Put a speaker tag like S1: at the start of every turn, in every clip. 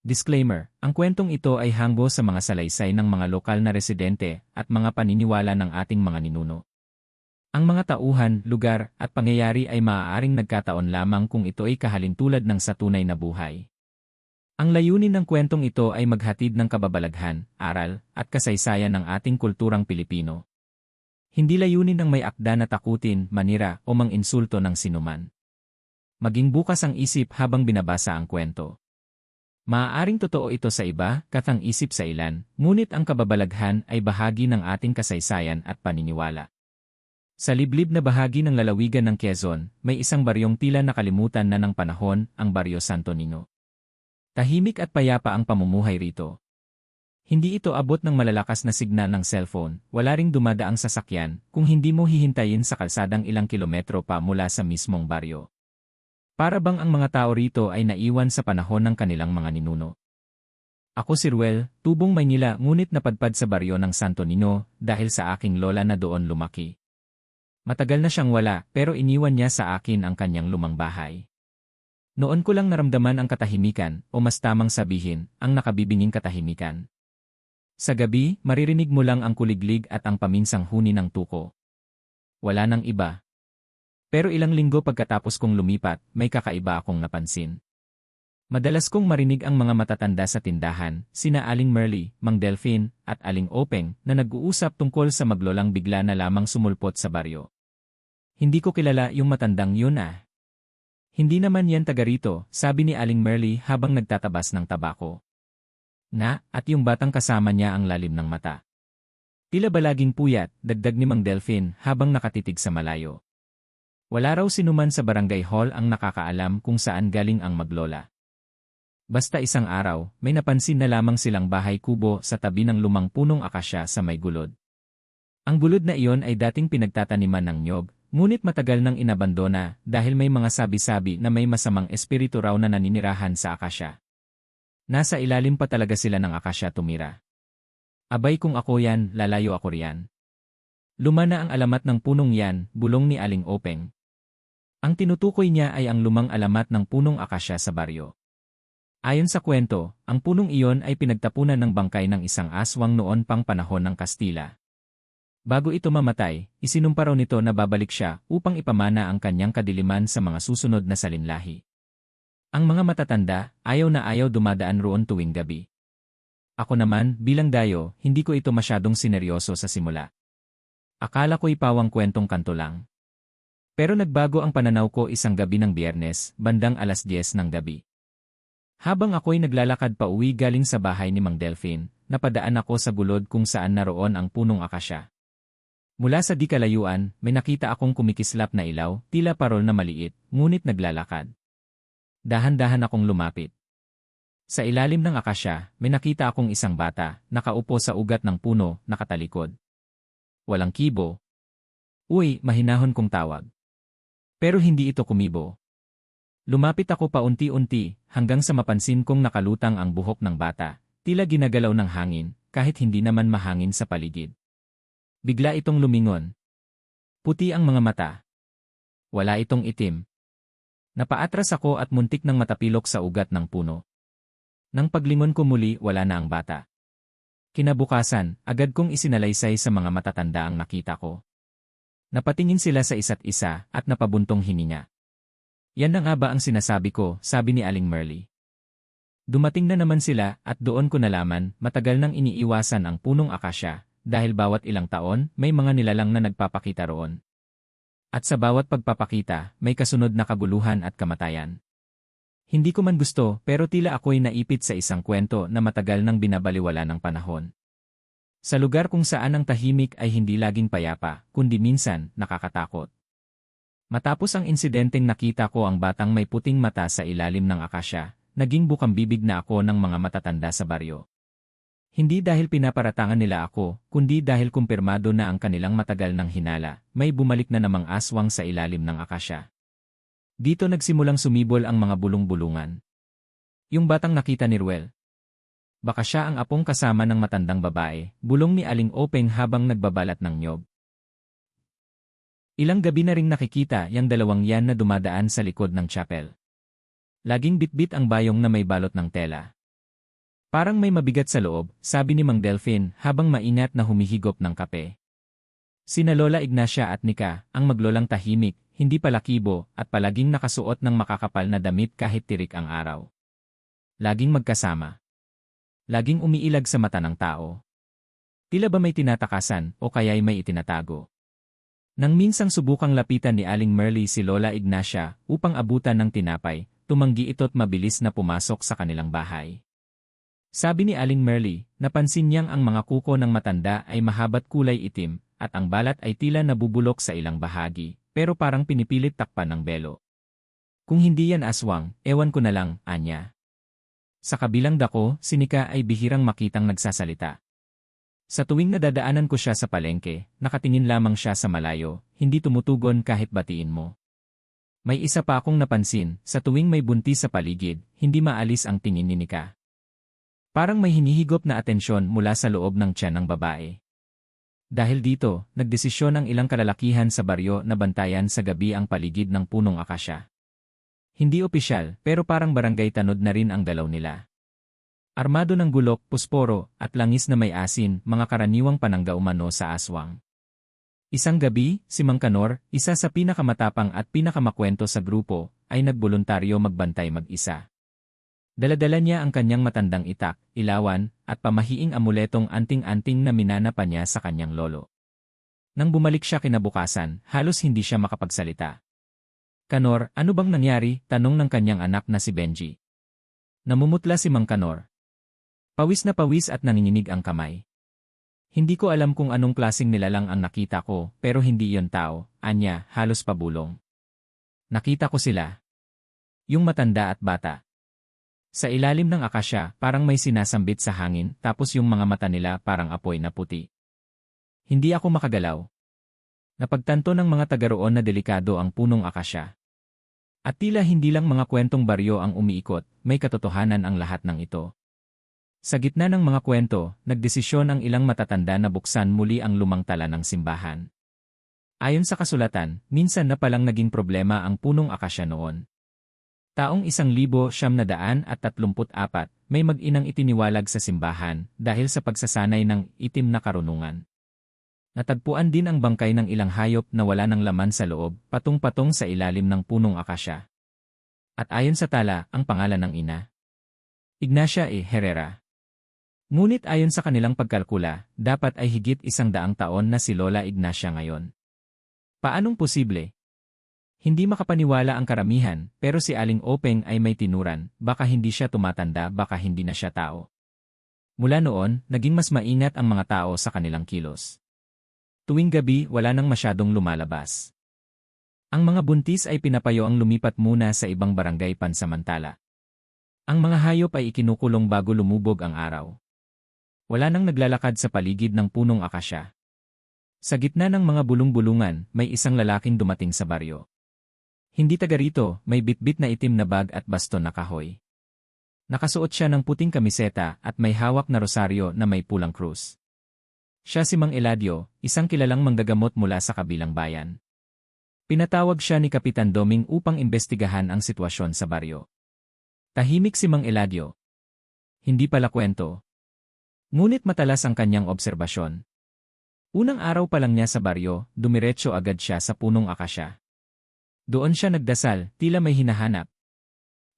S1: Disclaimer, ang kwentong ito ay hanggo sa mga salaysay ng mga lokal na residente at mga paniniwala ng ating mga ninuno. Ang mga tauhan, lugar, at pangyayari ay maaaring nagkataon lamang kung ito ay kahalintulad ng sa tunay na buhay. Ang layunin ng kwentong ito ay maghatid ng kababalaghan, aral, at kasaysayan ng ating kulturang Pilipino. Hindi layunin ng may akda na takutin, manira, o mang-insulto ng sinuman. Maging bukas ang isip habang binabasa ang kwento. Maaaring totoo ito sa iba, katang isip sa ilan, ngunit ang kababalaghan ay bahagi ng ating kasaysayan at paniniwala. Sa liblib na bahagi ng lalawigan ng Quezon, may isang baryong tila nakalimutan na ng panahon, ang Baryo Santo Niño. Tahimik at payapa ang pamumuhay rito. Hindi ito abot ng malalakas na signal ng cellphone, wala ring dumadaang sasakyan, kung hindi mo hihintayin sa kalsadang ilang kilometro pa mula sa mismong baryo. Para bang ang mga tao rito ay naiwan sa panahon ng kanilang mga ninuno. Ako si Ruel, tubong Maynila ngunit napadpad sa baryo ng Santo Niño dahil sa aking lola na doon lumaki. Matagal na siyang wala pero iniwan niya sa akin ang kanyang lumang bahay. Noon ko lang naramdaman ang katahimikan o mas tamang sabihin, ang nakabibinging katahimikan. Sa gabi, maririnig mo lang ang kuliglig at ang paminsang huni ng tuko. Wala nang iba. Pero ilang linggo pagkatapos kong lumipat, may kakaiba akong napansin. Madalas kong marinig ang mga matatanda sa tindahan, sina Aling Merly, Mang Delphine, at Aling Openg, na nag-uusap tungkol sa maglolang bigla na lamang sumulpot sa baryo. Hindi ko kilala yung matandang yun ah. Hindi naman yan taga rito, sabi ni Aling Merly habang nagtatabas ng tabako. At yung batang kasama niya ang lalim ng mata. Tila ba laging puyat, dagdag ni Mang Delphine habang nakatitig sa malayo. Wala raw sinuman sa barangay hall ang nakakaalam kung saan galing ang maglola. Basta isang araw, may napansin na lamang silang bahay kubo sa tabi ng lumang punong akasya sa may gulod. Ang gulod na iyon ay dating pinagtataniman ng nyog, ngunit matagal nang inabandona dahil may mga sabi-sabi na may masamang espiritu raw na naninirahan sa akasya. Nasa ilalim pa talaga sila ng akasya tumira. Abay kung ako yan, lalayo ako riyan. Luma na ang alamat ng punong yan, bulong ni Aling Openg. Ang tinutukoy niya ay ang lumang alamat ng punong akasya sa baryo. Ayon sa kwento, ang punong iyon ay pinagtapunan ng bangkay ng isang aswang noon pang panahon ng Kastila. Bago ito mamatay, isinumpa raw nito na babalik siya upang ipamana ang kanyang kadiliman sa mga susunod na salinlahi. Ang mga matatanda, ayaw na ayaw dumadaan roon tuwing gabi. Ako naman, bilang dayo, hindi ko ito masyadong sineryoso sa simula. Akala ko'y pawang kwentong kanto lang. Pero nagbago ang pananaw ko isang gabi ng Biyernes, bandang 10:00 ng gabi. Habang ako'y naglalakad pa uwi galing sa bahay ni Mang Delphine, napadaan ako sa gulod kung saan naroon ang punong akasya. Mula sa di kalayuan, may nakita akong kumikislap na ilaw, tila parol na maliit, ngunit naglalakad. Dahan-dahan akong lumapit. Sa ilalim ng akasya, may nakita akong isang bata, nakaupo sa ugat ng puno, nakatalikod. Walang kibo. Uy, mahinahon kong tawag. Pero hindi ito kumibo. Lumapit ako paunti-unti, hanggang sa mapansin kong nakalutang ang buhok ng bata, tila ginagalaw ng hangin, kahit hindi naman mahangin sa paligid. Bigla itong lumingon. Puti ang mga mata. Wala itong itim. Napaatras ako at muntik nang matapilok sa ugat ng puno. Nang paglingon ko muli, wala na ang bata. Kinabukasan, agad kong isinalaysay sa mga matatanda ang nakita ko. Napatingin sila sa isa't isa at napabuntong hininga. Yan na nga ba ang sinasabi ko, sabi ni Aling Merly. Dumating na naman sila at doon ko nalaman matagal nang iniiwasan ang punong akasya dahil bawat ilang taon may mga nilalang na nagpapakita roon. At sa bawat pagpapakita may kasunod na kaguluhan at kamatayan. Hindi ko man gusto pero tila ako'y naipit sa isang kwento na matagal nang binabaliwala ng panahon. Sa lugar kung saan ang tahimik ay hindi laging payapa, kundi minsan nakakatakot. Matapos ang insidenteng nakita ko ang batang may puting mata sa ilalim ng akasya, naging bukang-bibig na ako ng mga matatanda sa baryo. Hindi dahil pinaparatangan nila ako, kundi dahil kumpirmado na ang kanilang matagal ng hinala, may bumalik na namang aswang sa ilalim ng akasya. Dito nagsimulang sumibol ang mga bulong-bulungan. Yung batang nakita ni Ruel. Baka siya ang apong kasama ng matandang babae, bulong ni Aling Openg habang nagbabalat ng nyog. Ilang gabi na ring nakikita yang dalawang yan na dumadaan sa likod ng chapel. Laging bitbit ang bayong na may balot ng tela. Parang may mabigat sa loob, sabi ni Mang Delphine habang mainat na humihigop ng kape. Sina Lola Ignacia at Nika, ang maglolang tahimik, hindi palakibo, at palaging nakasuot ng makakapal na damit kahit tirik ang araw. Laging magkasama. Laging umiilag sa mata ng tao. Tila ba may tinatakasan o kaya'y may itinatago? Nang minsang subukang lapitan ni Aling Merly si Lola Ignacia upang abutan ng tinapay, tumanggi ito't mabilis na pumasok sa kanilang bahay. Sabi ni Aling Merly, napansin niyang ang mga kuko ng matanda ay mahaba't kulay itim, at ang balat ay tila nabubulok sa ilang bahagi, pero parang pinipilit takpan ng belo. Kung hindi yan aswang, ewan ko na lang, anya. Sa kabilang dako, si Nika ay bihirang makitang nagsasalita. Sa tuwing nadadaanan ko siya sa palengke, nakatingin lamang siya sa malayo, hindi tumutugon kahit batiin mo. May isa pa akong napansin, sa tuwing may buntis sa paligid, hindi maalis ang tingin ni Nika. Parang may hinihigop na atensyon mula sa loob ng tiyan ng babae. Dahil dito, nagdesisyon ang ilang kalalakihan sa baryo na bantayan sa gabi ang paligid ng punong akasya. Hindi opisyal, pero parang barangay tanod na rin ang dalaw nila. Armado ng gulok, pusporo, at langis na may asin, mga karaniwang panangga umano sa aswang. Isang gabi, si Mang Kanor, isa sa pinakamatapang at pinakamakwento sa grupo, ay nagboluntaryo magbantay mag-isa. Daladala niya ang kanyang matandang itak, ilawan, at pamahiing amuletong anting-anting na minana pa niya sa kanyang lolo. Nang bumalik siya kinabukasan, halos hindi siya makapagsalita. Kanor, ano bang nangyari? Tanong ng kanyang anak na si Benji. Namumutla si Mang Kanor. Pawis na pawis at nanginginig ang kamay. Hindi ko alam kung anong klaseng nilalang ang nakita ko, pero hindi iyon tao, anya, halos pabulong. Nakita ko sila. Yung matanda at bata. Sa ilalim ng akasya, parang may sinasambit sa hangin, tapos yung mga mata nila parang apoy na puti. Hindi ako makagalaw. Napagtanto ng mga taga-roon na delikado ang punong akasya. At tila hindi lang mga kwentong baryo ang umiikot, may katotohanan ang lahat ng ito. Sa gitna ng mga kwento, nagdesisyon ang ilang matatanda na buksan muli ang lumang tala ng simbahan. Ayon sa kasulatan, minsan na palang naging problema ang punong akasya noon. Taong 1934, may mag-inang itiniwalag sa simbahan dahil sa pagsasanay ng itim na karunungan. Natagpuan din ang bangkay ng ilang hayop na wala ng laman sa loob, patong-patong sa ilalim ng punong akasya. At ayon sa tala, ang pangalan ng ina, Ignacia E. Herrera. Ngunit ayon sa kanilang pagkalkula, dapat ay higit 100 taon na si Lola Ignacia ngayon. Paanong posible? Hindi makapaniwala ang karamihan, pero si Aling Openg ay may tinuran, baka hindi siya tumatanda, baka hindi na siya tao. Mula noon, naging mas maingat ang mga tao sa kanilang kilos. Tuwing gabi, wala nang masyadong lumalabas. Ang mga buntis ay pinapayo ang lumipat muna sa ibang barangay pansamantala. Ang mga hayop ay ikinukulong bago lumubog ang araw. Wala nang naglalakad sa paligid ng punong akasya. Sa gitna ng mga bulong-bulungan, may isang lalaking dumating sa baryo. Hindi taga rito, may bitbit na itim na bag at baston na kahoy. Nakasuot siya ng puting kamiseta at may hawak na rosaryo na may pulang krus. Siya si Mang Eladio, isang kilalang manggagamot mula sa kabilang bayan. Pinatawag siya ni Kapitan Doming upang imbestigahan ang sitwasyon sa baryo. Tahimik si Mang Eladio. Hindi pala kwento. Ngunit matalas ang kanyang obserbasyon. Unang araw pa lang niya sa baryo, dumiretso agad siya sa punong akasya. Doon siya nagdasal, tila may hinahanap.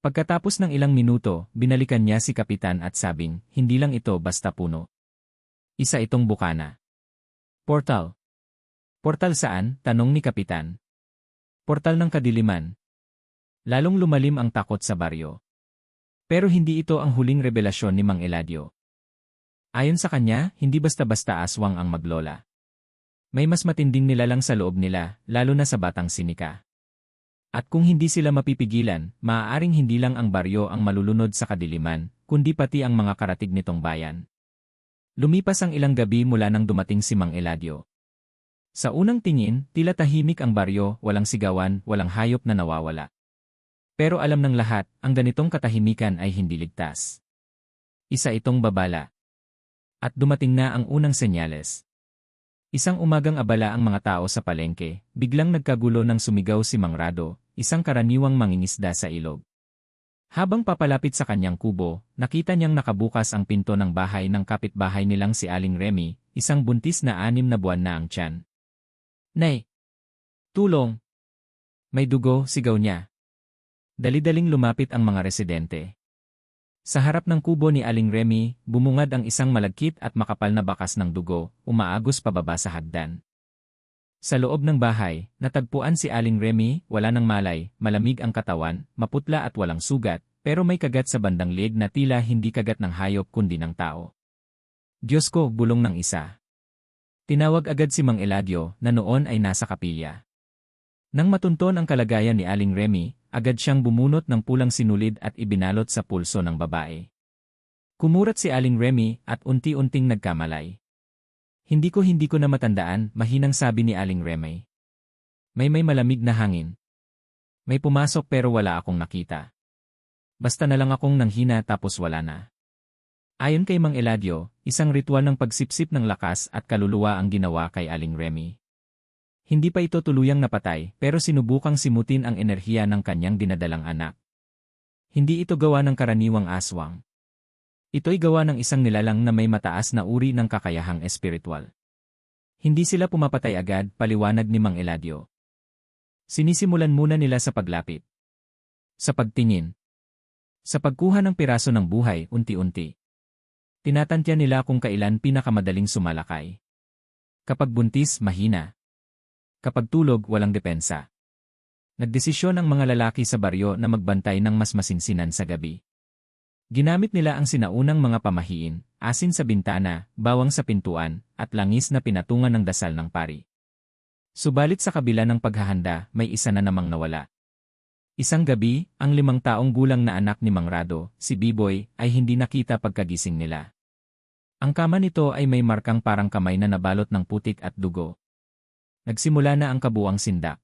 S1: Pagkatapos ng ilang minuto, binalikan niya si Kapitan at sabing, hindi lang ito basta puno. Isa itong bukana. Portal. Portal saan? Tanong ni Kapitan. Portal ng kadiliman. Lalong lumalim ang takot sa baryo. Pero hindi ito ang huling revelasyon ni Mang Eladio. Ayon sa kanya, hindi basta-basta aswang ang maglola. May mas matinding nilalang sa loob nila, lalo na sa batang sinika. At kung hindi sila mapipigilan, maaaring hindi lang ang baryo ang malulunod sa kadiliman, kundi pati ang mga karatig nitong bayan. Lumipas ang ilang gabi mula nang dumating si Mang Eladio. Sa unang tingin, tila tahimik ang baryo, walang sigawan, walang hayop na nawawala. Pero alam ng lahat, ang ganitong katahimikan ay hindi ligtas. Isa itong babala. At dumating na ang unang senyales. Isang umagang abala ang mga tao sa palengke, biglang nagkagulo nang sumigaw si Mang Rado, isang karaniwang mangingisda sa ilog. Habang papalapit sa kanyang kubo, nakita niyang nakabukas ang pinto ng bahay ng kapitbahay nilang si Aling Remy, isang buntis na 6 na buwan na ang tiyan. "Nay! Tulong! May dugo," sigaw niya. Dali-daling lumapit ang mga residente. Sa harap ng kubo ni Aling Remy, bumungad ang isang malagkit at makapal na bakas ng dugo, umaagos pababa sa hagdan. Sa loob ng bahay, natagpuan si Aling Remy, wala ng malay, malamig ang katawan, maputla at walang sugat, pero may kagat sa bandang leeg na tila hindi kagat ng hayop kundi ng tao. "Diyos ko," bulong ng isa. Tinawag agad si Mang Eladio, na noon ay nasa kapilya. Nang matunton ang kalagayan ni Aling Remy, agad siyang bumunot ng pulang sinulid at ibinalot sa pulso ng babae. Kumurat si Aling Remy at unti-unting nagkamalay. Hindi ko na matandaan," mahinang sabi ni Aling Remy. May malamig na hangin. May pumasok pero wala akong nakita. Basta na lang akong nanghina tapos wala na. Ayon kay Mang Eladio, isang ritual ng pagsipsip ng lakas at kaluluwa ang ginawa kay Aling Remy. Hindi pa ito tuluyang napatay pero sinubukang simutin ang enerhiya ng kanyang dinadalang anak. Hindi ito gawa ng karaniwang aswang. Ito'y gawa ng isang nilalang na may mataas na uri ng kakayahang espiritual. Hindi sila pumapatay agad, paliwanag ni Mang Eladio. Sinisimulan muna nila sa paglapit. Sa pagtingin. Sa pagkuha ng piraso ng buhay, unti-unti. Tinatantya nila kung kailan pinakamadaling sumalakay. Kapag buntis, mahina. Kapag tulog, walang depensa. Nagdesisyon ang mga lalaki sa baryo na magbantay ng mas masinsinan sa gabi. Ginamit nila ang sinaunang mga pamahiin, asin sa bintana, bawang sa pintuan, at langis na pinatungan ng dasal ng pari. Subalit sa kabila ng paghahanda, may isa na namang nawala. Isang gabi, ang 5 taong gulang na anak ni Mang Rado, si Biboy, ay hindi nakita pagkagising nila. Ang kama nito ay may markang parang kamay na nabalot ng putik at dugo. Nagsimula na ang kabuang sindak.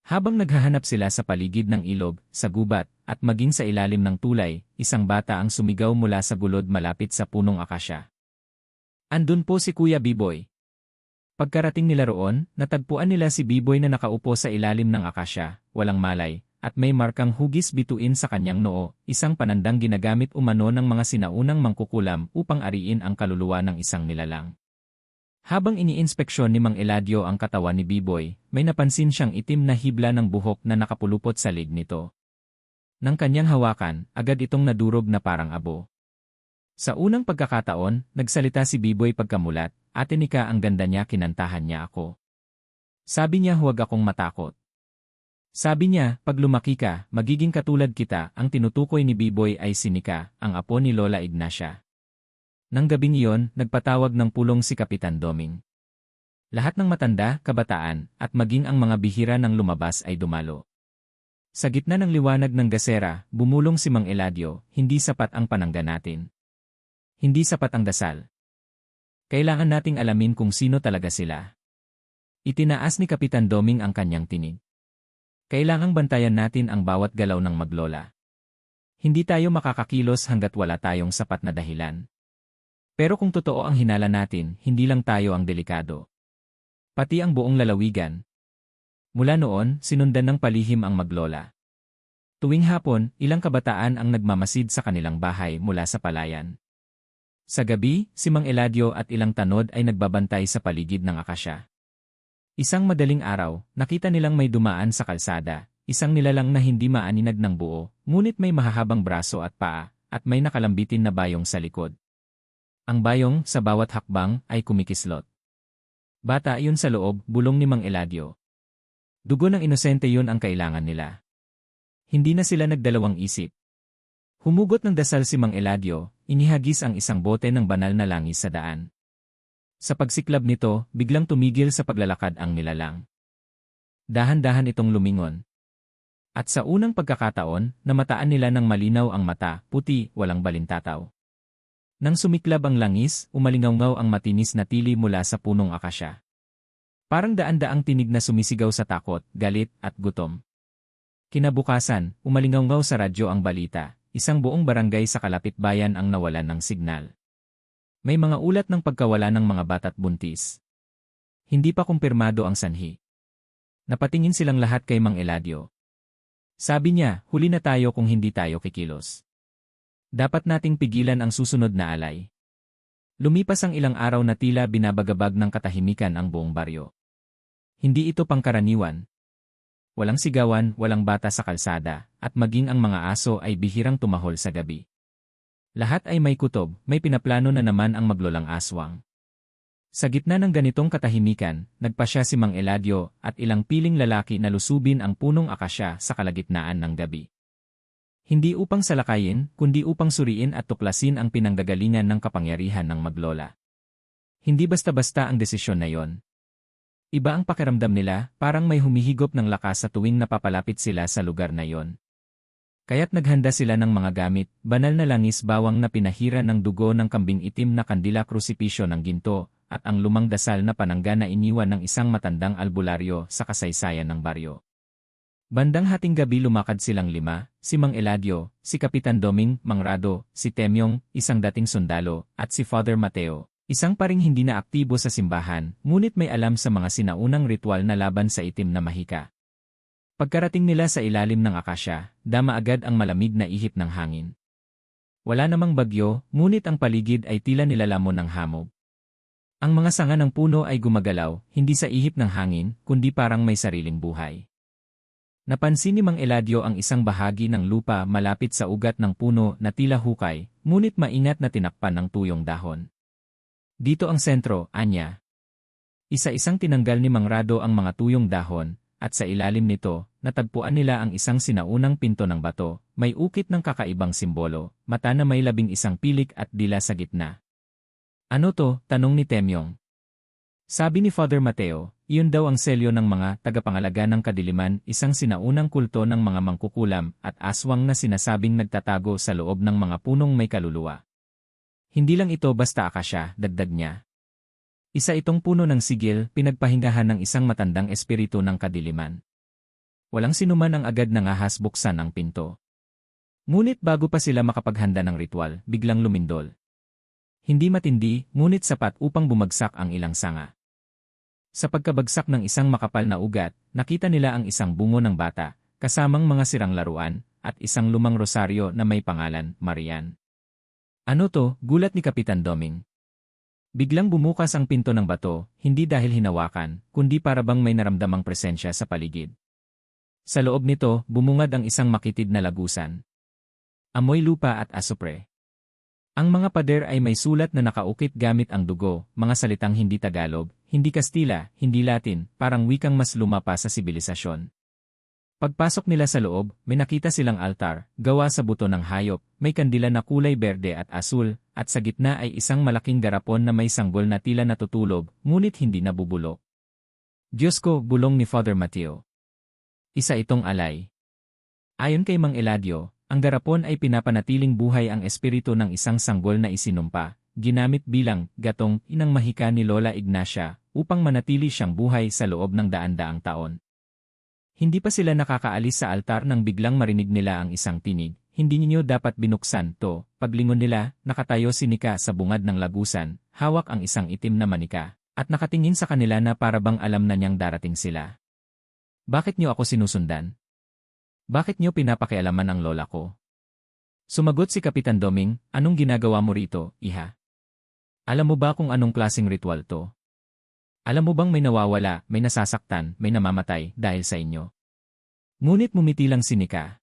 S1: Habang naghahanap sila sa paligid ng ilog, sa gubat, at maging sa ilalim ng tulay, isang bata ang sumigaw mula sa gulod malapit sa punong akasya. "Andun po si Kuya Biboy." Pagkarating nila roon, natagpuan nila si Biboy na nakaupo sa ilalim ng akasya, walang malay, at may markang hugis bituin sa kanyang noo, isang panandang ginagamit umano ng mga sinaunang mangkukulam upang ariin ang kaluluwa ng isang nilalang. Habang iniinspeksyon ni Mang Eladio ang katawan ni Biboy, may napansin siyang itim na hibla ng buhok na nakapulupot sa leg nito. Nang kanyang hawakan, agad itong nadurog na parang abo. Sa unang pagkakataon, nagsalita si Biboy pagkamulat, "Ate Nika, ang ganda niya, kinantahan niya ako. Sabi niya huwag akong matakot. Sabi niya, pag lumaki ka, magiging katulad kita." Ang tinutukoy ni Biboy ay si Nika, ang apo ni Lola Ignacia. Nang gabing iyon, nagpatawag ng pulong si Kapitan Doming. Lahat ng matanda, kabataan, at maging ang mga bihira ng lumabas ay dumalo. Sa gitna ng liwanag ng gasera, bumulong si Mang Eladio, "Hindi sapat ang panangga natin. Hindi sapat ang dasal. Kailangan nating alamin kung sino talaga sila." Itinaas ni Kapitan Doming ang kanyang tinig. "Kailangang bantayan natin ang bawat galaw ng maglola. Hindi tayo makakakilos hanggat wala tayong sapat na dahilan. Pero kung totoo ang hinala natin, hindi lang tayo ang delikado. Pati ang buong lalawigan." Mula noon, sinundan ng palihim ang maglola. Tuwing hapon, ilang kabataan ang nagmamasid sa kanilang bahay mula sa palayan. Sa gabi, si Mang Eladio at ilang tanod ay nagbabantay sa paligid ng akasya. Isang madaling araw, nakita nilang may dumaan sa kalsada, isang nilalang na hindi maaninag ng buo, ngunit may mahahabang braso at paa, at may nakalambitin na bayong sa likod. Ang bayong, sa bawat hakbang, ay kumikislot. "Bata yun sa loob," bulong ni Mang Eladio. Dugo ng inosente yun ang kailangan nila. Hindi na sila nagdalawang isip. Humugot ng dasal si Mang Eladio, inihagis ang isang bote ng banal na langis sa daan. Sa pagsiklab nito, biglang tumigil sa paglalakad ang nilalang. Dahan-dahan itong lumingon. At sa unang pagkakataon, namataan nila ng malinaw ang mata, puti, walang balintataw. Nang sumiklab ang langis, umalingaw ang matinis na tili mula sa punong akasya. Parang daan-daang tinig na sumisigaw sa takot, galit, at gutom. Kinabukasan, umalingaw sa radyo ang balita, isang buong barangay sa kalapit bayan ang nawalan ng signal. May mga ulat ng pagkawala ng mga bata't buntis. Hindi pa kumpirmado ang sanhi. Napatingin silang lahat kay Mang Eladio. Sabi niya, huli na tayo kung hindi tayo kikilos. Dapat nating pigilan ang susunod na alay. Lumipas ang ilang araw na tila binabagabag ng katahimikan ang buong baryo. Hindi ito pangkaraniwan. Walang sigawan, walang bata sa kalsada, at maging ang mga aso ay bihirang tumahol sa gabi. Lahat ay may kutob, may pinaplano na naman ang maglolang aswang. Sa gitna ng ganitong katahimikan, nagpasya si Mang Eladio at ilang piling lalaki na lusubin ang punong akasya sa kalagitnaan ng gabi. Hindi upang salakayin, kundi upang suriin at tuklasin ang pinanggagalingan ng kapangyarihan ng maglola. Hindi basta-basta ang desisyon na yon. Iba ang pakiramdam nila, parang may humihigop ng lakas sa tuwing napapalapit sila sa lugar na yon. Kaya't naghanda sila ng mga gamit, banal na langis bawang na pinahira ng dugo ng kambing itim na kandila krusipisyo ng ginto, at ang lumang dasal na panangga na iniwan ng isang matandang albularyo sa kasaysayan ng baryo. Bandang hating gabi lumakad silang lima, si Mang Eladio, si Kapitan Doming, Mang Rado, si Temyong, isang dating sundalo, at si Father Mateo, isang paring hindi na aktibo sa simbahan, ngunit may alam sa mga sinaunang ritual na laban sa itim na mahika. Pagkarating nila sa ilalim ng akasya, dama agad ang malamig na ihip ng hangin. Wala namang bagyo, ngunit ang paligid ay tila nilalamon ng hamog. Ang mga sanga ng puno ay gumagalaw, hindi sa ihip ng hangin, kundi parang may sariling buhay. Napansin ni Mang Eladio ang isang bahagi ng lupa malapit sa ugat ng puno na tila hukay, ngunit maingat na tinakpan ng tuyong dahon. Dito ang sentro, anya. Isa-isang tinanggal ni Mang Rado ang mga tuyong dahon, at sa ilalim nito, natagpuan nila ang isang sinaunang pinto ng bato, may ukit ng kakaibang simbolo, mata na may 11 pilik at dila sa gitna. Ano to? Tanong ni Temyong. Sabi ni Father Mateo, iyon daw ang selyo ng mga tagapangalaga ng kadiliman, isang sinaunang kulto ng mga mangkukulam at aswang na sinasabing nagtatago sa loob ng mga punong may kaluluwa. Hindi lang ito basta akasya, dagdag niya. Isa itong puno ng sigil, pinagpahingahan ng isang matandang espiritu ng kadiliman. Walang sinuman ang agad nangahas buksan ang pinto. Ngunit bago pa sila makapaghanda ng ritual, biglang lumindol. Hindi matindi, ngunit sapat upang bumagsak ang ilang sanga. Sa pagkabagsak ng isang makapal na ugat, nakita nila ang isang bungo ng bata, kasamang mga sirang laruan, at isang lumang rosaryo na may pangalan, Marian. Ano to? Gulat ni Kapitan Doming. Biglang bumukas ang pinto ng bato, hindi dahil hinawakan, kundi para bang may naramdamang presensya sa paligid. Sa loob nito, bumungad ang isang makitid na lagusan. Amoy lupa at asupre. Ang mga pader ay may sulat na nakaukit gamit ang dugo, mga salitang hindi Tagalog, hindi Kastila, hindi Latin, parang wikang mas lumapa sa sibilisasyon. Pagpasok nila sa loob, may nakita silang altar, gawa sa buto ng hayop, may kandila na kulay berde at asul, at sa gitna ay isang malaking garapon na may sanggol na tila natutulog, ngunit hindi nabubulok. Diyos ko, bulong ni Father Mateo. Isa itong alay. Ayon kay Mang Eladio, ang garapon ay pinapanatiling buhay ang espiritu ng isang sanggol na isinumpa, ginamit bilang gatong inang mahika ni Lola Ignacia upang manatili siyang buhay sa loob ng daan-daang taon. Hindi pa sila nakakaalis sa altar nang biglang marinig nila ang isang tinig, hindi ninyo dapat binuksan to. Paglingon nila, nakatayo si Nika sa bungad ng lagusan, hawak ang isang itim na manika, at nakatingin sa kanila na para bang alam na niyang darating sila. Bakit niyo ako sinusundan? Bakit niyo pinapakialaman ang lola ko? Sumagot si Kapitan Doming, anong ginagawa mo rito, iha? Alam mo ba kung anong klaseng ritual to? Alam mo bang may nawawala, may nasasaktan, may namamatay dahil sa inyo? Ngunit mumiti lang si Nika.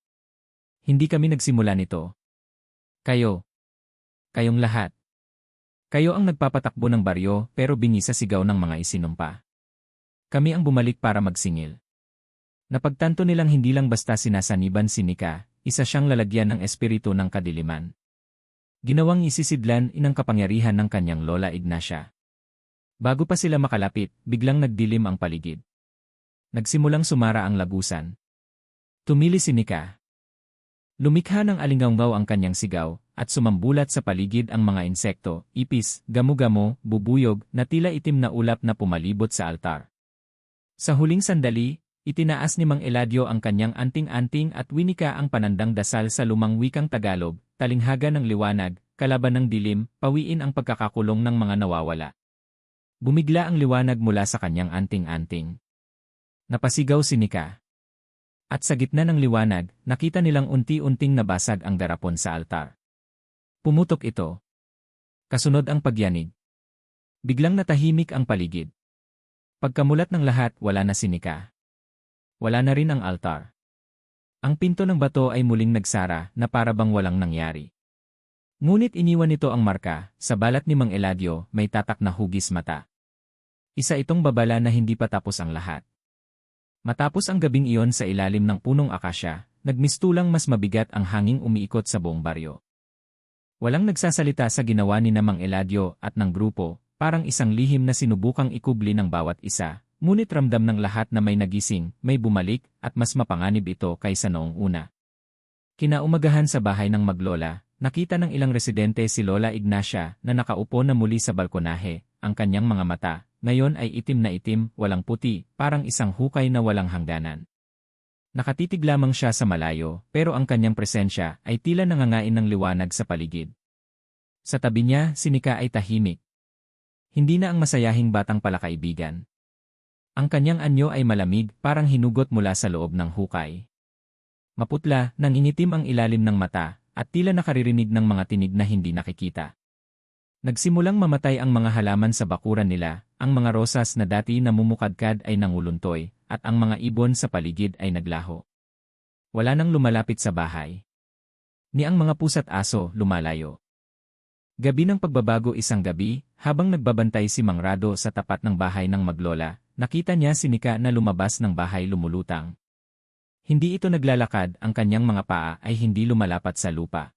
S1: Hindi kami nagsimula nito. Kayo. Kayong lahat. Kayo ang nagpapatakbo ng baryo pero bingi sa sigaw ng mga isinumpa. Kami ang bumalik para magsingil. Napagtanto nilang hindi lang basta sinasaniban si Nika, isa siyang lalagyan ng espiritu ng kadiliman. Ginawang isisidlan inang kapangyarihan ng kanyang Lola Ignacia. Bago pa sila makalapit, biglang nagdilim ang paligid. Nagsimulang sumara ang lagusan. Tumili si Nika. Lumikha ng alinggaw ang kanyang sigaw, at sumambulat sa paligid ang mga insekto, ipis, gamo-gamo, bubuyog, na tila itim na ulap na pumalibot sa altar. Sa huling sandali, itinaas ni Mang Eladio ang kanyang anting-anting at winika ang panandang dasal sa lumang wikang Tagalog, talinghaga ng liwanag, kalaban ng dilim, pawiin ang pagkakakulong ng mga nawawala. Bumigla ang liwanag mula sa kanyang anting-anting. Napasigaw si Nika. At sa gitna ng liwanag, nakita nilang unti-unting nabasag ang darapon sa altar. Pumutok ito. Kasunod ang pagyanig. Biglang natahimik ang paligid. Pagkamulat ng lahat, wala na si Nika. Wala na rin ang altar. Ang pinto ng bato ay muling nagsara na para bang walang nangyari. Ngunit iniwan nito ang marka, sa balat ni Mang Eladio may tatak na hugis mata. Isa itong babala na hindi pa tapos ang lahat. Matapos ang gabing iyon sa ilalim ng punong akasya, nagmistulang mas mabigat ang hanging umiikot sa buong baryo. Walang nagsasalita sa ginawa ni Mang Eladio at ng grupo, parang isang lihim na sinubukang ikubli ng bawat isa, ngunit ramdam ng lahat na may nagising, may bumalik, at mas mapanganib ito kaysa noong una. Kinaumagahan sa bahay ng maglola, nakita ng ilang residente si Lola Ignacia na nakaupo na muli sa balkonahe, ang kanyang mga mata. Ngayon ay itim na itim, walang puti, parang isang hukay na walang hangganan. Nakatitig lamang siya sa malayo, pero ang kanyang presensya ay tila nangangain ng liwanag sa paligid. Sa tabi niya, si Nika ay tahimik. Hindi na ang masayahing batang palakaibigan. Ang kanyang anyo ay malamig, parang hinugot mula sa loob ng hukay. Maputla, nangingitim ang ilalim ng mata, at tila nakaririnig ng mga tinig na hindi nakikita. Nagsimulang mamatay ang mga halaman sa bakuran nila, ang mga rosas na dati namumukadkad ay nanguluntoy, at ang mga ibon sa paligid ay naglaho. Wala nang lumalapit sa bahay. Ni ang mga pusa't aso lumalayo. Gabi ng pagbabago isang gabi, habang nagbabantay si Mang Rado sa tapat ng bahay ng maglola, nakita niya si Nika na lumabas ng bahay lumulutang. Hindi ito naglalakad, ang kanyang mga paa ay hindi lumalapat sa lupa.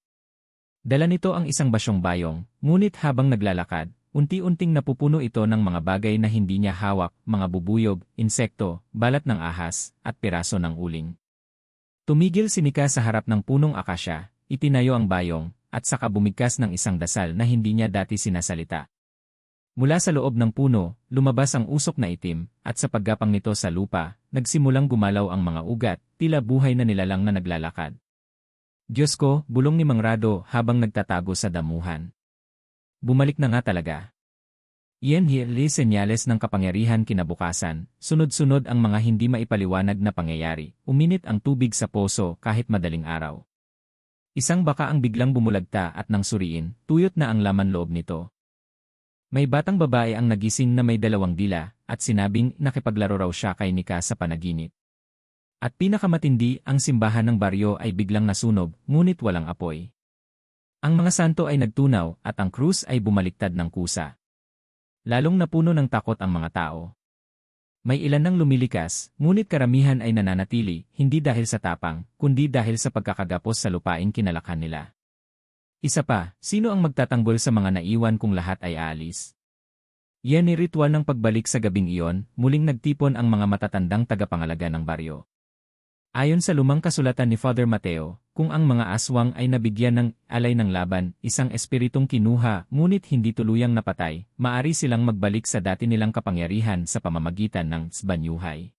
S1: Dala nito ang isang basyong bayong, ngunit habang naglalakad, unti-unting napupuno ito ng mga bagay na hindi niya hawak, mga bubuyog, insekto, balat ng ahas, at piraso ng uling. Tumigil si Nika sa harap ng punong akasya, itinayo ang bayong, at saka bumigkas ng isang dasal na hindi niya dati sinasalita. Mula sa loob ng puno, lumabas ang usok na itim, at sa paggapang nito sa lupa, nagsimulang gumalaw ang mga ugat, tila buhay na nilalang na naglalakad. Diyos ko, bulong ni Mang Rado habang nagtatago sa damuhan. Bumalik na nga talaga. Iyan hili senyales ng kapangyarihan kinabukasan, sunod-sunod ang mga hindi maipaliwanag na pangyayari, uminit ang tubig sa poso kahit madaling araw. Isang baka ang biglang bumulagta at nang suriin, tuyot na ang laman loob nito. May batang babae ang nagising na may 2 dila, at sinabing nakipaglaro raw siya kay Nika sa panaginip. At pinakamatindi, ang simbahan ng baryo ay biglang nasunog, ngunit walang apoy. Ang mga santo ay nagtunaw at ang krus ay bumaliktad ng kusa. Lalong napuno ng takot ang mga tao. May ilan nang lumilikas, ngunit karamihan ay nananatili, hindi dahil sa tapang, kundi dahil sa pagkakagapos sa lupaing kinalakhan nila. Isa pa, sino ang magtatanggol sa mga naiwan kung lahat ay aalis? Yan ni ritual ng pagbalik sa gabing iyon, muling nagtipon ang mga matatandang tagapangalaga ng baryo. Ayon sa lumang kasulatan ni Father Mateo, kung ang mga aswang ay nabigyan ng alay ng laban, isang espiritong kinuha ngunit hindi tuluyang napatay, maari silang magbalik sa dati nilang kapangyarihan sa pamamagitan ng banyuhay.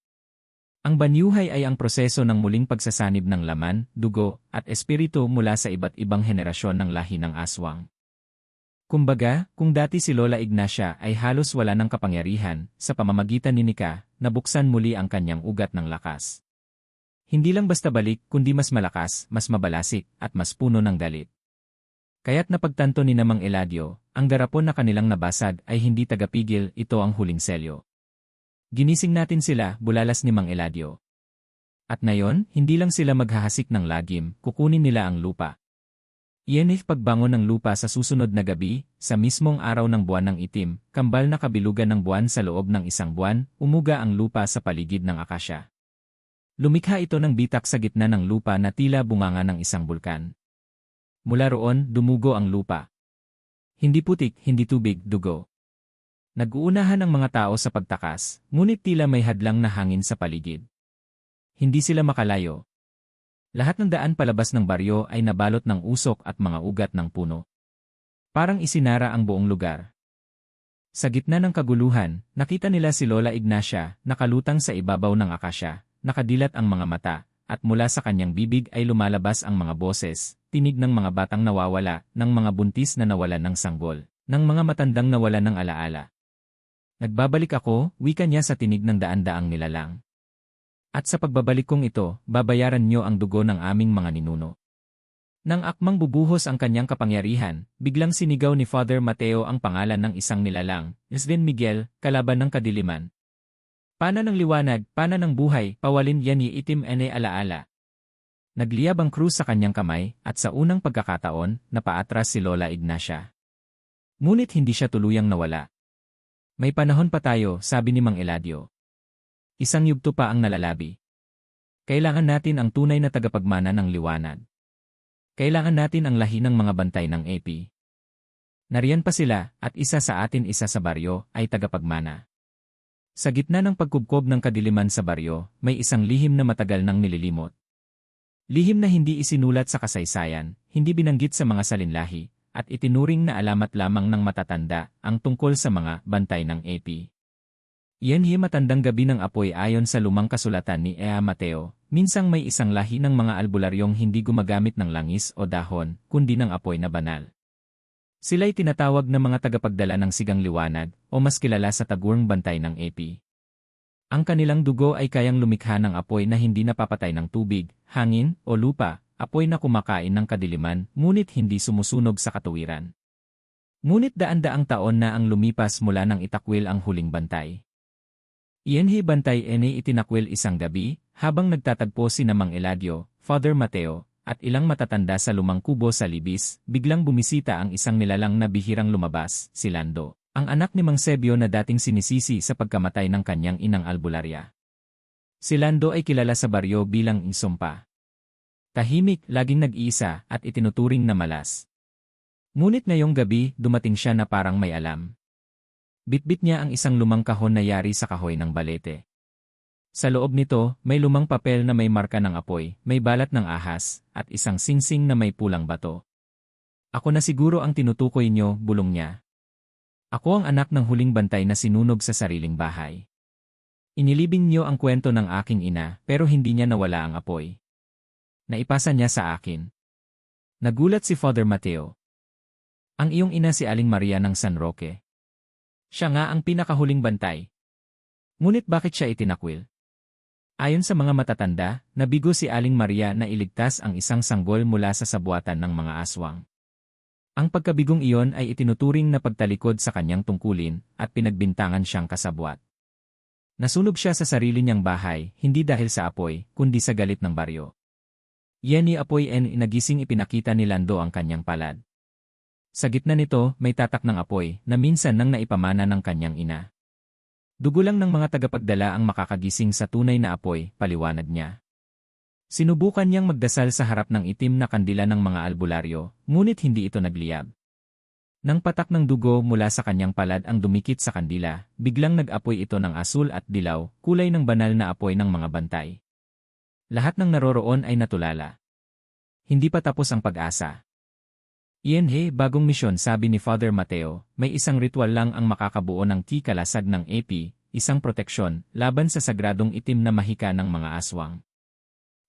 S1: Ang banyuhay ay ang proseso ng muling pagsasanib ng laman, dugo, at espiritu mula sa iba't ibang henerasyon ng lahi ng aswang. Kumbaga, kung dati si Lola Ignacia ay halos wala ng kapangyarihan, sa pamamagitan ni Nika, nabuksan muli ang kanyang ugat ng lakas. Hindi lang basta balik, kundi mas malakas, mas mabalasik, at mas puno ng galit. Kaya't napagtanto ni Mang Eladio, ang darapon na kanilang nabasag ay hindi tagapigil, ito ang huling selyo. Ginising natin sila, bulalas ni Mang Eladio. At ngayon, hindi lang sila maghahasik ng lagim, kukunin nila ang lupa. Iyan ay pagbangon ng lupa sa susunod na gabi, sa mismong araw ng buwan ng itim, kambal na kabilugan ng buwan sa loob ng isang buwan, umuga ang lupa sa paligid ng akasya. Lumikha ito ng bitak sa gitna ng lupa na tila bunganga ng isang bulkan. Mula roon, dumugo ang lupa. Hindi putik, hindi tubig, dugo. Nag-uunahan ang mga tao sa pagtakas, ngunit tila may hadlang na hangin sa paligid. Hindi sila makalayo. Lahat ng daan palabas ng baryo ay nabalot ng usok at mga ugat ng puno. Parang isinara ang buong lugar. Sa gitna ng kaguluhan, nakita nila si Lola Ignacia, nakalutang sa ibabaw ng akasya. Nakadilat ang mga mata, at mula sa kanyang bibig ay lumalabas ang mga boses, tinig ng mga batang nawawala, ng mga buntis na nawalan ng sanggol, ng mga matandang nawalan ng alaala. Nagbabalik ako, wika niya sa tinig ng daan-daang nilalang. At sa pagbabalik kong ito, babayaran niyo ang dugo ng aming mga ninuno. Nang akmang bubuhos ang kanyang kapangyarihan, biglang sinigaw ni Father Mateo ang pangalan ng isang nilalang, Isden Miguel, kalaban ng kadiliman. Pana ng liwanag, pana ng buhay, pawalin yan itim ene alaala. Nagliyab ang krus sa kanyang kamay, at sa unang pagkakataon, napaatras si Lola Ignacia. Ngunit hindi siya tuluyang nawala. May panahon pa tayo, sabi ni Mang Eladio. Isang yugto pa ang nalalabi. Kailangan natin ang tunay na tagapagmana ng liwanag. Kailangan natin ang lahi ng mga bantay ng AP. Nariyan pa sila, at isa sa atin isa sa baryo, ay tagapagmana. Sa gitna ng pagkubkob ng kadiliman sa baryo, may isang lihim na matagal nang nililimot. Lihim na hindi isinulat sa kasaysayan, hindi binanggit sa mga salinlahi, at itinuring na alamat lamang ng matatanda, ang tungkol sa mga bantay ng AP. Iyan matandang gabi ng apoy ayon sa lumang kasulatan ni Ea Mateo, minsang may isang lahi ng mga albularyong hindi gumagamit ng langis o dahon, kundi ng apoy na banal. Sila'y tinatawag na mga tagapagdala ng sigang liwanag, o mas kilala sa tagurang bantay ng AP. Ang kanilang dugo ay kayang lumikha ng apoy na hindi napapatay ng tubig, hangin, o lupa, apoy na kumakain ng kadiliman, ngunit hindi sumusunog sa katuwiran. Ngunit daan-daang taon na ang lumipas mula nang itakwil ang huling bantay. Iyanhi bantay ene itinakwil isang gabi, habang nagtatagpo si Mang Eladio, Father Mateo, at ilang matatanda sa lumang kubo sa Libis, biglang bumisita ang isang nilalang na bihirang lumabas, si Lando, ang anak ni Mang Sebio na dating sinisisi sa pagkamatay ng kanyang inang albularya. Si Lando ay kilala sa baryo bilang insumpa. Tahimik, laging nag-iisa, at itinuturing na malas. Ngunit ngayong gabi, dumating siya na parang may alam. Bitbit niya ang isang lumang kahon na yari sa kahoy ng balete. Sa loob nito, may lumang papel na may marka ng apoy, may balat ng ahas, at isang singsing na may pulang bato. Ako na siguro ang tinutukoy niyo, bulong niya. Ako ang anak ng huling bantay na sinunog sa sariling bahay. Inilibing niyo ang kwento ng aking ina, pero hindi niya nawala ang apoy. Naipasa niya sa akin. Nagulat si Father Mateo. Ang iyong ina si Aling Maria ng San Roque. Siya nga ang pinakahuling bantay. Ngunit bakit siya itinakwil? Ayon sa mga matatanda, nabigo si Aling Maria na iligtas ang isang sanggol mula sa sabuatan ng mga aswang. Ang pagkabigong iyon ay itinuturing na pagtalikod sa kanyang tungkulin at pinagbintangan siyang kasabwat. Nasunog siya sa sarili niyang bahay, hindi dahil sa apoy, kundi sa galit ng baryo. Yan apoy en nagising ipinakita ni Lando ang kanyang palad. Sa gitna nito, may tatak ng apoy na minsan nang naipamana ng kanyang ina. Dugo lang ng mga tagapagdala ang makakagising sa tunay na apoy, paliwanag niya. Sinubukan niyang magdasal sa harap ng itim na kandila ng mga albularyo, ngunit hindi ito nagliyab. Nang patak ng dugo mula sa kanyang palad ang dumikit sa kandila, biglang nag-apoy ito ng asul at dilaw, kulay ng banal na apoy ng mga bantay. Lahat ng naroroon ay natulala. Hindi pa tapos ang pag-asa. Iyan bagong misyon sabi ni Father Mateo, may isang ritual lang ang makakabuo ng kalasag ng AP, isang proteksyon, laban sa sagradong itim na mahika ng mga aswang.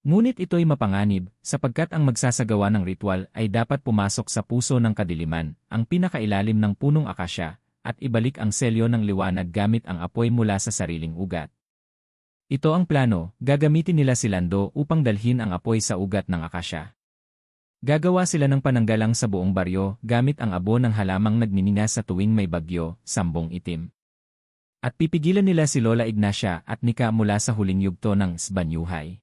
S1: Ngunit ito'y mapanganib, sapagkat ang magsasagawa ng ritual ay dapat pumasok sa puso ng kadiliman, ang pinakailalim ng punong akasya, at ibalik ang selyo ng liwanag gamit ang apoy mula sa sariling ugat. Ito ang plano, gagamitin nila si Lando upang dalhin ang apoy sa ugat ng akasya. Gagawa sila ng pananggalang sa buong baryo gamit ang abo ng halamang nagninina sa tuwing may bagyo, sambong itim. At pipigilan nila si Lola Ignacia at Nika mula sa huling yugto ng Sbanyuhay.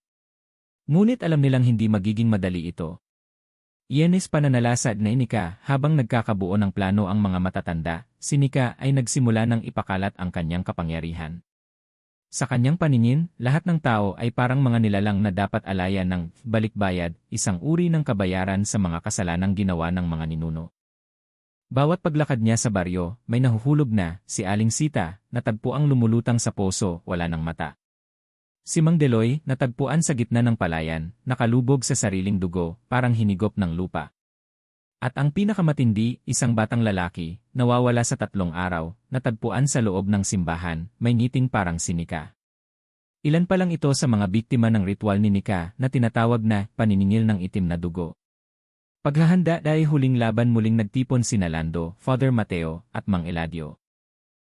S1: Ngunit alam nilang hindi magiging madali ito. Iyanis pananalasad na Nika habang nagkakabuo ng plano ang mga matatanda, si Nika ay nagsimula ng ipakalat ang kanyang kapangyarihan. Sa kanyang paningin, lahat ng tao ay parang mga nilalang na dapat alayan ng balikbayad, isang uri ng kabayaran sa mga kasalanang ginawa ng mga ninuno. Bawat paglakad niya sa baryo, may nahuhulog na, si Aling Sita, natagpo ang lumulutang sa poso, wala ng mata. Si Mang Deloy, natagpuan sa gitna ng palayan, nakalubog sa sariling dugo, parang hinigop ng lupa. At ang pinakamatindi, isang batang lalaki, nawawala sa 3 araw, natagpuan sa loob ng simbahan, may ngiting parang si Nika. Ilan pa lang ito sa mga biktima ng ritual ni Nika na tinatawag na paniningil ng itim na dugo. Paghahanda dahil huling laban muling nagtipon sina Lando, Father Mateo, at Mang Eladio.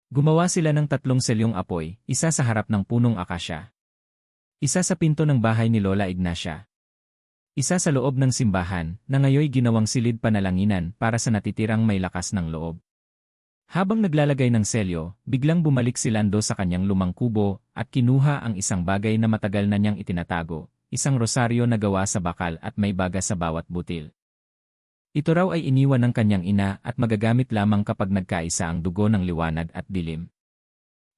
S1: Gumawa sila ng 3 selyong apoy, isa sa harap ng punong akasya. Isa sa pinto ng bahay ni Lola Ignacia. Isa sa loob ng simbahan na ngayoy ginawang silid panalanginan para sa natitirang may lakas ng loob. Habang naglalagay ng selyo, biglang bumalik si Lando sa kanyang lumang kubo at kinuha ang isang bagay na matagal na niyang itinatago, isang rosaryo na gawa sa bakal at may baga sa bawat butil. Ito raw ay iniwan ng kanyang ina at magagamit lamang kapag nagkaisa ang dugo ng liwanag at dilim.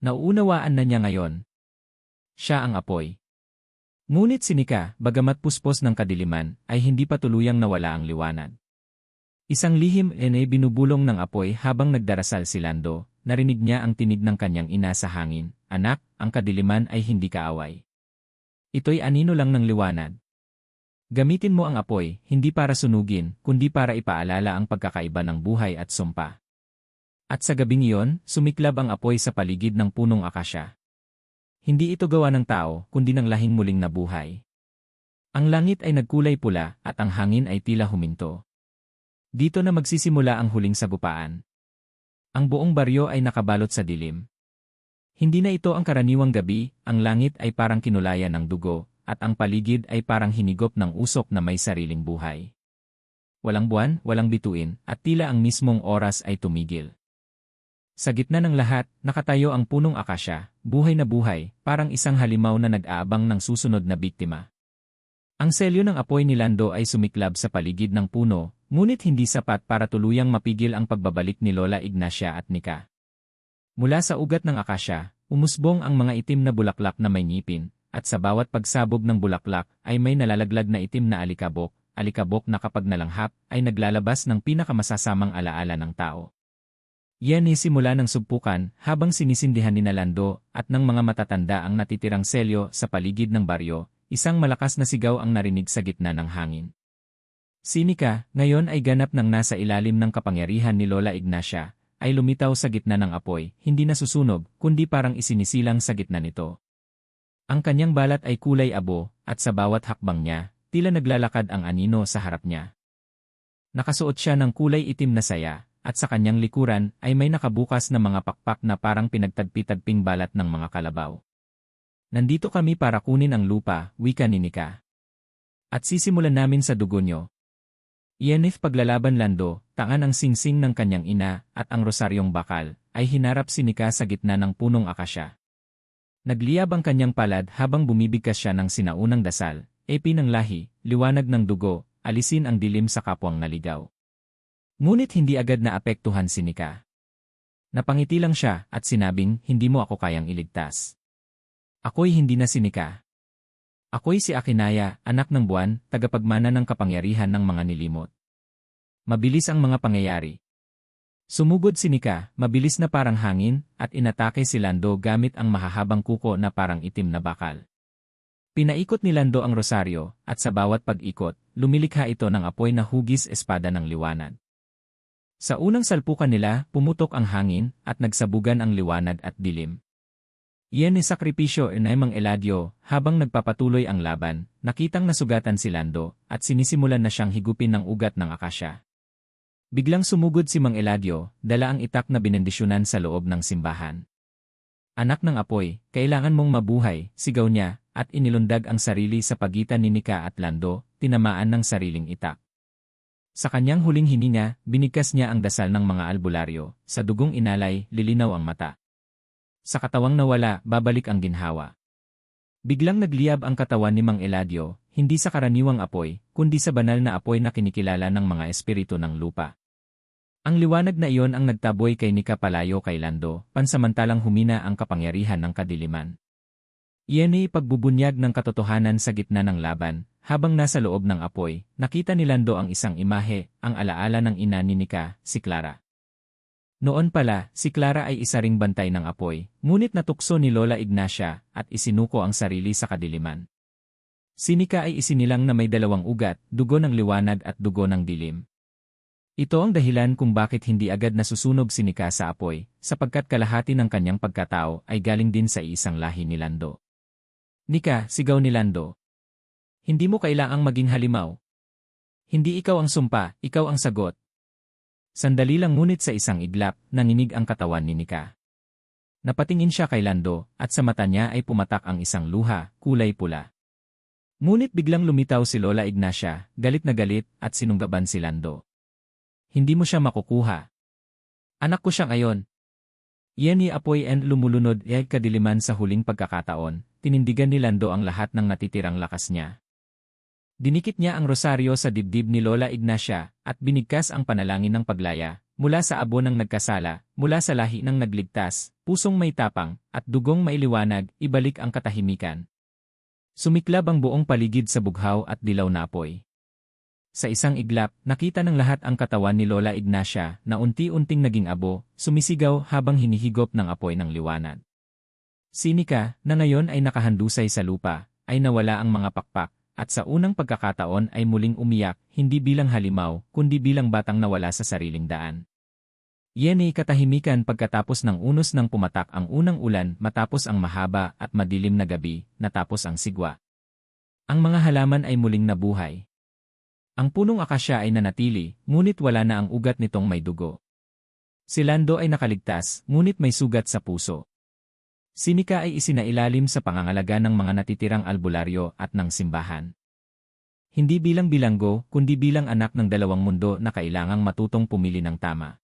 S1: Nauunawaan na niya ngayon. Siya ang apoy. Ngunit si Nika, bagamat puspos ng kadiliman, ay hindi pa tuluyang nawala ang liwanag. Isang lihim binubulong ng apoy habang nagdarasal si Lando, narinig niya ang tinig ng kanyang ina sa hangin, "Anak, ang kadiliman ay hindi kaaway. Ito'y anino lang ng liwanag. Gamitin mo ang apoy, hindi para sunugin, kundi para ipaalala ang pagkakaiba ng buhay at sumpa." At sa gabing iyon, sumiklab ang apoy sa paligid ng punong akasya. Hindi ito gawa ng tao, kundi ng lahing muling nabuhay. Ang langit ay nagkulay pula at ang hangin ay tila huminto. Dito na magsisimula ang huling sagupaan. Ang buong baryo ay nakabalot sa dilim. Hindi na ito ang karaniwang gabi, ang langit ay parang kinulayan ng dugo, at ang paligid ay parang hinigop ng usok na may sariling buhay. Walang buwan, walang bituin, at tila ang mismong oras ay tumigil. Sa gitna ng lahat, nakatayo ang punong akasya, buhay na buhay, parang isang halimaw na nag-aabang ng susunod na biktima. Ang selyo ng apoy ni Lando ay sumiklab sa paligid ng puno, ngunit hindi sapat para tuluyang mapigil ang pagbabalik ni Lola Ignacia at Nika. Mula sa ugat ng akasya, umusbong ang mga itim na bulaklak na may ngipin, at sa bawat pagsabog ng bulaklak ay may nalalaglag na itim na alikabok na kapag nalanghap ay naglalabas ng pinakamasasamang alaala ng tao. Yan ay simula ng sugpukan habang sinisindihan ni Lando at ng mga matatanda ang natitirang selyo sa paligid ng baryo, isang malakas na sigaw ang narinig sa gitna ng hangin. Si Nika, ngayon ay ganap ng nasa ilalim ng kapangyarihan ni Lola Ignacia, ay lumitaw sa gitna ng apoy, hindi nasusunog, kundi parang isinisilang sa gitna nito. Ang kanyang balat ay kulay abo, at sa bawat hakbang niya, tila naglalakad ang anino sa harap niya. Nakasuot siya ng kulay itim na saya, at sa kanyang likuran ay may nakabukas na mga pakpak na parang pinagtagpi-tagping balat ng mga kalabaw. "Nandito kami para kunin ang lupa," wika ni Nika. "At sisimulan namin sa dugo nyo." Iyanif paglalaban Lando, tangan ang singsing ng kanyang ina at ang rosaryong bakal, ay hinarap si Nika sa gitna ng punong akasya. Nagliyab ang kanyang palad habang bumibigkas siya ng sinaunang dasal, "Epi ng lahi, liwanag ng dugo, alisin ang dilim sa kapwang naligaw." Ngunit hindi agad na apektuhan si Nika. Napangiti lang siya at sinabing, "Hindi mo ako kayang iligtas." "Ako'y hindi na si Nika. Ako'y si Akinaya, anak ng buwan, tagapagmana ng kapangyarihan ng mga nilimot." Mabilis ang mga pangyayari. Sumugod si Nika, mabilis na parang hangin, at inatake si Lando gamit ang mahahabang kuko na parang itim na bakal. Pinaikot ni Lando ang rosaryo, at sa bawat pag-ikot, lumilikha ito ng apoy na hugis espada ng liwanag. Sa unang salpukan nila, pumutok ang hangin, at nagsabugan ang liwanag at dilim. Iyan ni sakripisyo ni Mang Eladio, habang nagpapatuloy ang laban, nakitang nasugatan si Lando, at sinisimulan na siyang higupin ng ugat ng akasya. Biglang sumugod si Mang Eladio, dala ang itak na binendisyonan sa loob ng simbahan. "Anak ng apoy, kailangan mong mabuhay," sigaw niya, at inilundag ang sarili sa pagitan ni Nika at Lando, tinamaan ng sariling itak. Sa kanyang huling hininga, binigkas niya ang dasal ng mga albularyo, sa dugong inalay, lilinaw ang mata. Sa katawang nawala, babalik ang ginhawa. Biglang nagliyab ang katawan ni Mang Eladio, hindi sa karaniwang apoy, kundi sa banal na apoy na kinikilala ng mga espiritu ng lupa. Ang liwanag na iyon ang nagtaboy kay Nika palayo kay Lando, pansamantalang humina ang kapangyarihan ng kadiliman. Iyan ay pagbubunyag ng katotohanan sa gitna ng laban. Habang nasa loob ng apoy, nakita ni Lando ang isang imahe, ang alaala ng ina ni Nika, si Clara. Noon pala, si Clara ay isa ring bantay ng apoy, ngunit natukso ni Lola Ignacia at isinuko ang sarili sa kadiliman. Si Nika ay isinilang na may dalawang ugat, dugo ng liwanag at dugo ng dilim. Ito ang dahilan kung bakit hindi agad nasusunog si Nika sa apoy, sapagkat kalahati ng kanyang pagkatao ay galing din sa isang lahi ni Lando. "Nika," sigaw ni Lando. "Hindi mo kailangang maging halimaw. Hindi ikaw ang sumpa, ikaw ang sagot." Sandali lang ngunit sa isang iglap, nanginig ang katawan ni Nika. Napatingin siya kay Lando, at sa mata niya ay pumatak ang isang luha, kulay pula. Ngunit biglang lumitaw si Lola Ignacia, galit na galit, at sinunggaban si Lando. Hindi mo siya makukuha. Anak ko siya ngayon. Iyan ni apoy and lumulunod kadiliman sa huling pagkakataon, tinindigan ni Lando ang lahat ng natitirang lakas niya. Dinikit niya ang rosaryo sa dibdib ni Lola Ignacia, at binigkas ang panalangin ng paglaya, mula sa abo ng nagkasala, mula sa lahi ng nagligtas, pusong may tapang, at dugong mailiwanag, ibalik ang katahimikan. Sumiklab ang buong paligid sa bughaw at dilaw na apoy. Sa isang iglap, nakita ng lahat ang katawan ni Lola Ignacia na unti-unting naging abo, sumisigaw habang hinihigop ng apoy ng liwanag. Si Nika, na ngayon ay nakahandusay sa lupa, ay nawala ang mga pakpak, at sa unang pagkakataon ay muling umiyak, hindi bilang halimaw, kundi bilang batang nawala sa sariling daan. Iyan ay katahimikan pagkatapos ng unos ng pumatak ang unang ulan matapos ang mahaba at madilim na gabi, natapos ang sigwa. Ang mga halaman ay muling nabuhay. Ang punong akasya ay nanatili, ngunit wala na ang ugat nitong may dugo. Si Lando ay nakaligtas, ngunit may sugat sa puso. Si Nika ay isinailalim sa pangangalaga ng mga natitirang albularyo at ng simbahan. Hindi bilang bilanggo, kundi bilang anak ng dalawang mundo na kailangang matutong pumili ng tama.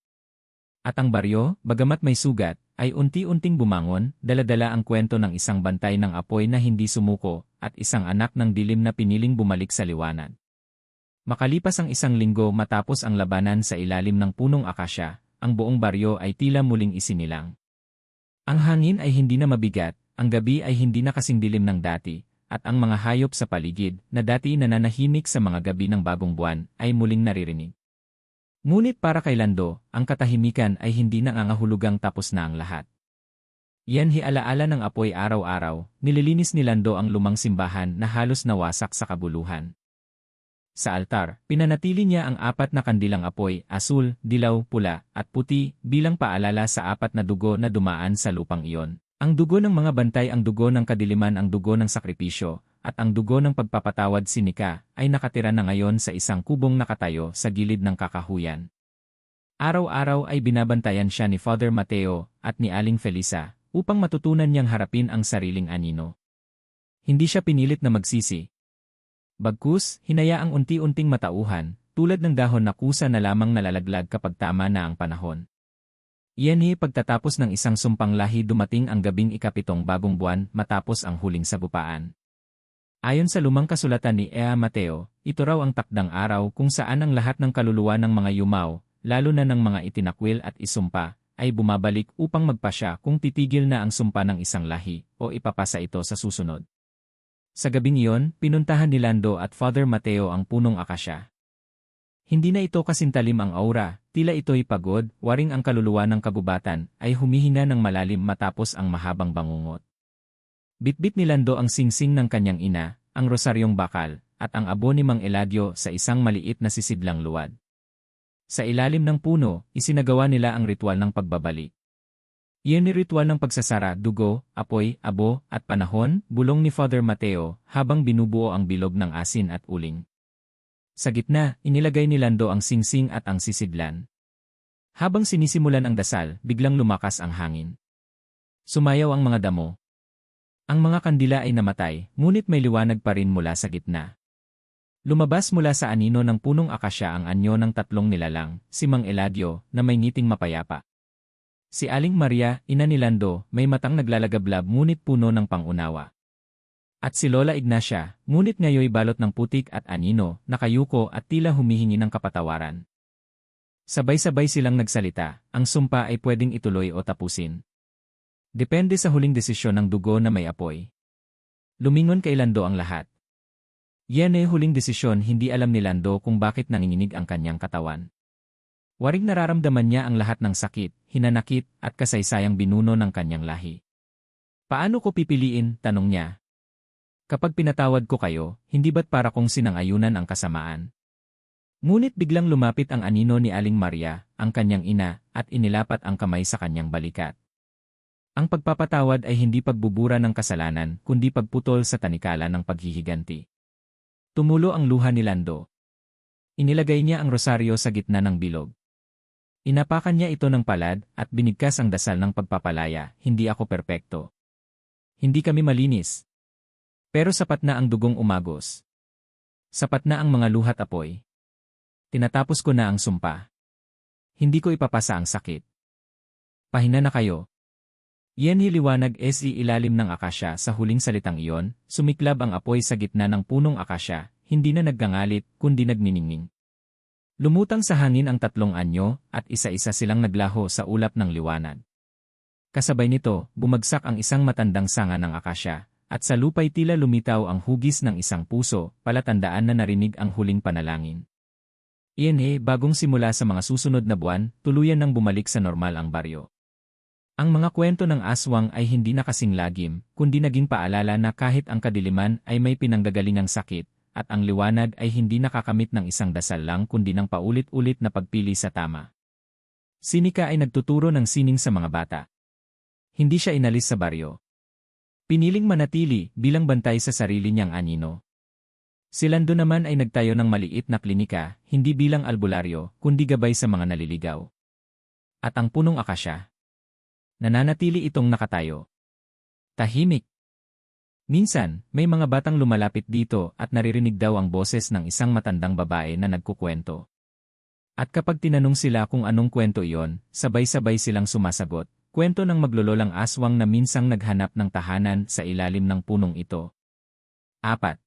S1: At ang baryo, bagamat may sugat, ay unti-unting bumangon, dala-dala ang kwento ng isang bantay ng apoy na hindi sumuko, at isang anak ng dilim na piniling bumalik sa liwanag. Makalipas ang isang linggo matapos ang labanan sa ilalim ng punong akasya, ang buong baryo ay tila muling isinilang. Ang hangin ay hindi na mabigat, ang gabi ay hindi na kasing dilim ng dati, at ang mga hayop sa paligid, na dati nananahimik sa mga gabi ng bagong buwan, ay muling naririnig. Ngunit para kay Lando, ang katahimikan ay hindi nangangahulugang tapos na ang lahat. Yan hialaala ng apoy araw-araw, nililinis ni Lando ang lumang simbahan na halos nawasak sa kabuluhan. Sa altar, pinanatili niya ang 4 na kandilang apoy, asul, dilaw, pula, at puti, bilang paalala sa 4 na dugo na dumaan sa lupang iyon. Ang dugo ng mga bantay, ang dugo ng kadiliman, ang dugo ng sakripisyo, at ang dugo ng pagpapatawad si Nika, ay nakatira na ngayon sa isang kubong nakatayo sa gilid ng kakahuyan. Araw-araw ay binabantayan siya ni Father Mateo at ni Aling Felisa, upang matutunan niyang harapin ang sariling anino. Hindi siya pinilit na magsisi. Bagkus, hinayaang unti-unting matauhan, tulad ng dahon na kusa na lamang nalalaglag kapag tama na ang panahon. Iyan pagtatapos ng isang sumpang lahi dumating ang gabing 7 bagong buwan matapos ang huling sabupaan. Ayon sa lumang kasulatan ni Ea Mateo, ito raw ang takdang araw kung saan ang lahat ng kaluluwa ng mga yumaw, lalo na ng mga itinakwil at isumpa, ay bumabalik upang magpasya kung titigil na ang sumpa ng isang lahi o ipapasa ito sa susunod. Sa gabing iyon, pinuntahan ni Lando at Father Mateo ang punong akasya. Hindi na ito kasintalim ang aura, tila ito'y pagod, waring ang kaluluwa ng kagubatan ay humihina ng malalim matapos ang mahabang bangungot. Bitbit ni Lando ang singsing ng kanyang ina, ang rosaryong bakal, at ang abo ni Mang Eladio sa isang maliit na sisidlang luwad. Sa ilalim ng puno, isinagawa nila ang ritual ng pagbabalik. Iyan ni ritual ng pagsasara, dugo, apoy, abo, at panahon, bulong ni Father Mateo, habang binubuo ang bilog ng asin at uling. Sa gitna, inilagay ni Lando ang singsing at ang sisidlan. Habang sinisimulan ang dasal, biglang lumakas ang hangin. Sumayaw ang mga damo. Ang mga kandila ay namatay, ngunit may liwanag pa rin mula sa gitna. Lumabas mula sa anino ng punong akasya ang anyo ng 3 nilalang, si Mang Eladio, na may ngiting mapayapa. Si Aling Maria, ina ni Lando, may matang naglalagablab ngunit puno ng pangunawa. At si Lola Ignacia, ngunit ngayoy balot ng putik at anino, nakayuko at tila humihingi ng kapatawaran. Sabay-sabay silang nagsalita, ang sumpa ay pwedeng ituloy o tapusin. Depende sa huling desisyon ng dugo na may apoy. Lumingon kay Lando ang lahat. Yan ay huling desisyon, hindi alam ni Lando kung bakit nanginginig ang kanyang katawan. Waring nararamdaman niya ang lahat ng sakit, hinanakit, at kasaysayang binuno ng kanyang lahi. Paano ko pipiliin? Tanong niya. Kapag pinatawad ko kayo, hindi ba't para kong sinangayunan ang kasamaan? Ngunit biglang lumapit ang anino ni Aling Maria, ang kanyang ina, at inilapat ang kamay sa kanyang balikat. Ang pagpapatawad ay hindi pagbubura ng kasalanan, kundi pagputol sa tanikala ng paghihiganti. Tumulo ang luha ni Lando. Inilagay niya ang rosaryo sa gitna ng bilog. Inapakan niya ito ng palad at binigkas ang dasal ng pagpapalaya, hindi ako perpekto. Hindi kami malinis. Pero sapat na ang dugong umagos. Sapat na ang mga luhat apoy. Tinatapos ko na ang sumpa. Hindi ko ipapasa ang sakit. Pahina na kayo. Yenhi liwanag ilalim ng akasya sa huling salitang iyon, sumiklab ang apoy sa gitna ng punong akasya, hindi na naggangalit, kundi nagniningning. Lumutang sa hangin ang 3 anyo, at isa-isa silang naglaho sa ulap ng liwanag. Kasabay nito, bumagsak ang isang matandang sanga ng akasya, at sa lupa'y tila lumitaw ang hugis ng isang puso, palatandaan na narinig ang huling panalangin. Bagong simula sa mga susunod na buwan, tuluyan nang bumalik sa normal ang baryo. Ang mga kwento ng aswang ay hindi na kasing lagim, kundi naging paalala na kahit ang kadiliman ay may pinanggagalingang sakit, at ang liwanag ay hindi nakakamit ng isang dasal lang kundi ng paulit-ulit na pagpili sa tama. Sinika ay nagtuturo ng sining sa mga bata. Hindi siya inalis sa baryo. Piniling manatili bilang bantay sa sarili niyang anino. Si Lando naman ay nagtayo ng maliit na klinika, hindi bilang albularyo, kundi gabay sa mga naliligaw. At ang punong akasya. Nananatili itong nakatayo. Tahimik. Minsan, may mga batang lumalapit dito at naririnig daw ang boses ng isang matandang babae na nagkukwento. At kapag tinanong sila kung anong kwento iyon, sabay-sabay silang sumasagot, kwento ng maglololang aswang na minsang naghanap ng tahanan sa ilalim ng punong ito. 4.